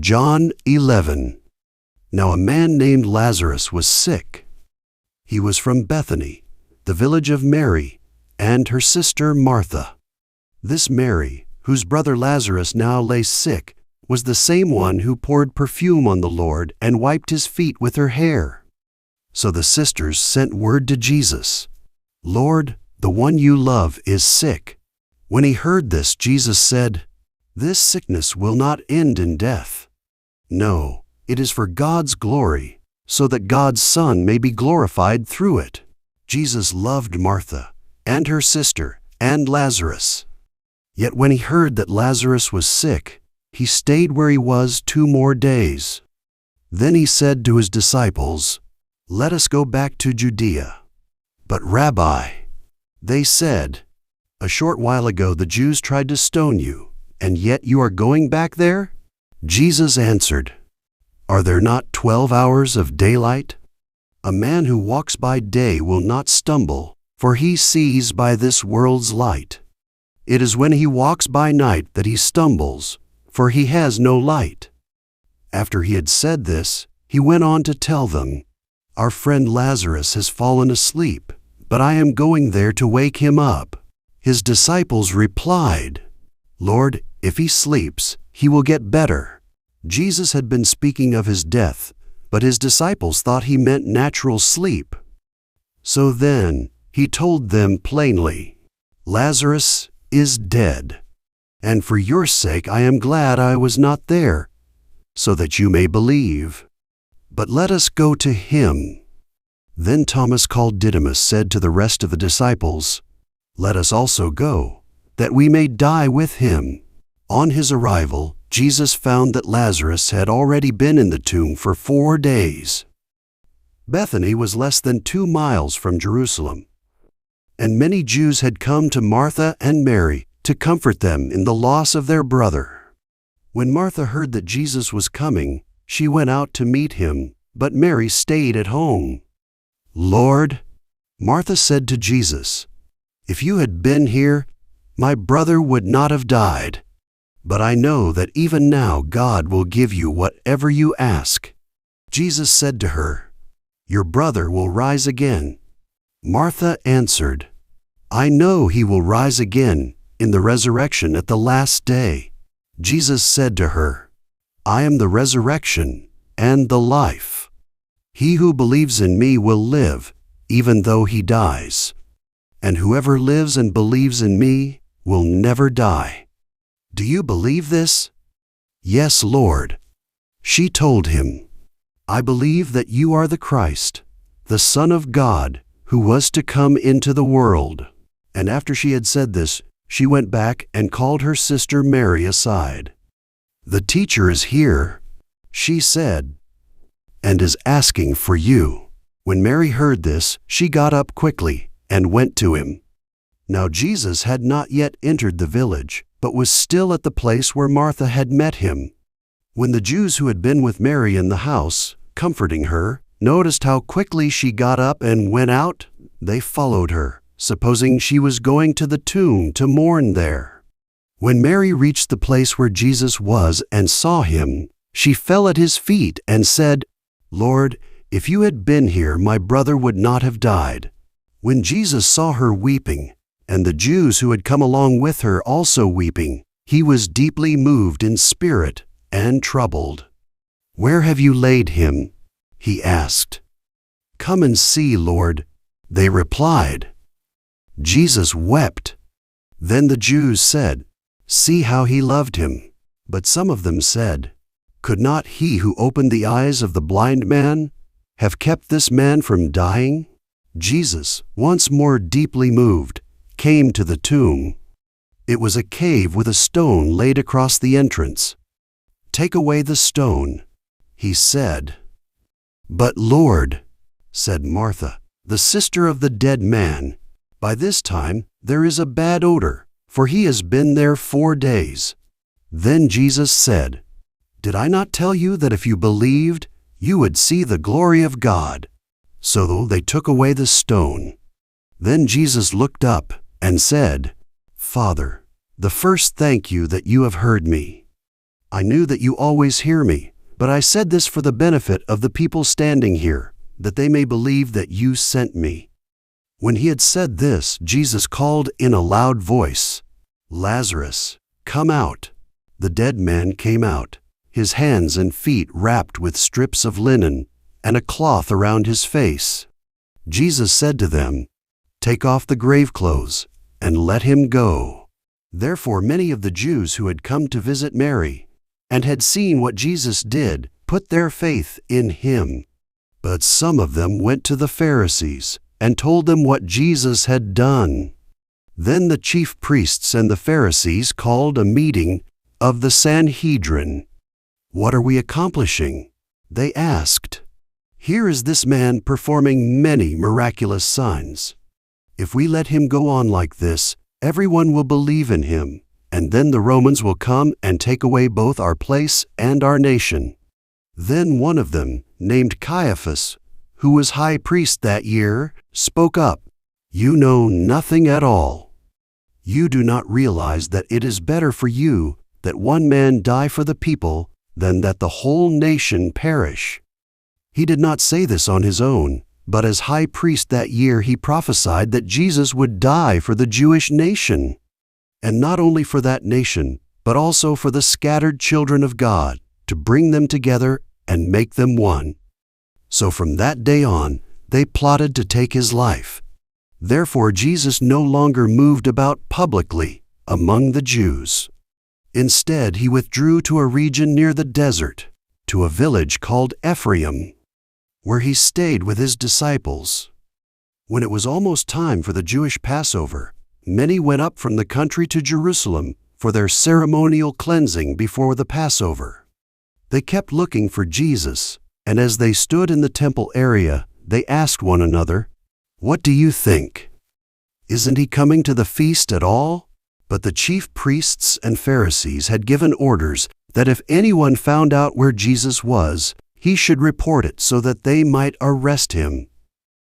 John 11. Now a man named Lazarus was sick. He was from Bethany, the village of Mary, and her sister Martha. This Mary, whose brother Lazarus now lay sick, was the same one who poured perfume on the Lord and wiped his feet with her hair. So the sisters sent word to Jesus, "Lord, the one you love is sick." When he heard this, Jesus said, "This sickness will not end in death. No, it is for God's glory, so that God's Son may be glorified through it." Jesus loved Martha, and her sister, and Lazarus. Yet when he heard that Lazarus was sick, he stayed where he was 2 more days. Then he said to his disciples, "Let us go back to Judea." "But Rabbi," they said, "a short while ago the Jews tried to stone you, and yet you are going back there?" Jesus answered, "Are there not 12 hours of daylight? A man who walks by day will not stumble, for he sees by this world's light. It is when he walks by night that he stumbles, for he has no light." After he had said this, he went on to tell them, "Our friend Lazarus has fallen asleep, but I am going there to wake him up." His disciples replied, "Lord, if he sleeps, he will get better." Jesus had been speaking of his death, but his disciples thought he meant natural sleep. So then he told them plainly, "Lazarus is dead, and for your sake I am glad I was not there, so that you may believe. But let us go to him." Then Thomas, called Didymus, said to the rest of the disciples, "Let us also go, that we may die with him." On his arrival, Jesus found that Lazarus had already been in the tomb for 4 days. Bethany was less than 2 miles from Jerusalem, and many Jews had come to Martha and Mary to comfort them in the loss of their brother. When Martha heard that Jesus was coming, she went out to meet him, but Mary stayed at home. "Lord," Martha said to Jesus, "if you had been here, my brother would not have died. But I know that even now God will give you whatever you ask." Jesus said to her, "Your brother will rise again." Martha answered, "I know he will rise again in the resurrection at the last day." Jesus said to her, "I am the resurrection and the life. He who believes in me will live, even though he dies. And whoever lives and believes in me will never die. Do you believe this?" "Yes, Lord." She told him, "I believe that you are the Christ, the Son of God, who was to come into the world." And after she had said this, she went back and called her sister Mary aside. "The teacher is here," she said, "and is asking for you." When Mary heard this, she got up quickly and went to him. Now Jesus had not yet entered the village, but was still at the place where Martha had met him. When the Jews who had been with Mary in the house, comforting her, noticed how quickly she got up and went out, they followed her, supposing she was going to the tomb to mourn there. When Mary reached the place where Jesus was and saw him, she fell at his feet and said, "Lord, if you had been here, my brother would not have died." When Jesus saw her weeping, and the Jews who had come along with her also weeping, he was deeply moved in spirit and troubled. "Where have you laid him?" he asked. "Come and see, Lord," they replied. Jesus wept. Then the Jews said, "See how he loved him." But some of them said, "Could not he who opened the eyes of the blind man have kept this man from dying?" Jesus, once more deeply moved, came to the tomb. It was a cave with a stone laid across the entrance. "Take away the stone," he said. "But Lord," said Martha, the sister of the dead man, "by this time there is a bad odor, for he has been there 4 days." Then Jesus said, "Did I not tell you that if you believed, you would see the glory of God?" So they took away the stone. Then Jesus looked up and said, "Father, the first thank you that you have heard me. I knew that you always hear me, but I said this for the benefit of the people standing here, that they may believe that you sent me." When he had said this, Jesus called in a loud voice, "Lazarus, come out." The dead man came out, his hands and feet wrapped with strips of linen, and a cloth around his face. Jesus said to them, "Take off the grave clothes, and let him go." Therefore many of the Jews who had come to visit Mary, and had seen what Jesus did, put their faith in him. But some of them went to the Pharisees, and told them what Jesus had done. Then the chief priests and the Pharisees called a meeting of the Sanhedrin. "What are we accomplishing?" they asked. "Here is this man performing many miraculous signs. If we let him go on like this, everyone will believe in him, and then the Romans will come and take away both our place and our nation." Then one of them, named Caiaphas, who was high priest that year, spoke up, "You know nothing at all. You do not realize that it is better for you that one man die for the people than that the whole nation perish." He did not say this on his own, but as high priest that year he prophesied that Jesus would die for the Jewish nation, and not only for that nation, but also for the scattered children of God, to bring them together and make them one. So from that day on, they plotted to take his life. Therefore Jesus no longer moved about publicly among the Jews. Instead, he withdrew to a region near the desert, to a village called Ephraim, where he stayed with his disciples. When it was almost time for the Jewish Passover, many went up from the country to Jerusalem for their ceremonial cleansing before the Passover. They kept looking for Jesus, and as they stood in the temple area, they asked one another, "What do you think? Isn't he coming to the feast at all?" But the chief priests and Pharisees had given orders that if anyone found out where Jesus was, he should report it so that they might arrest him.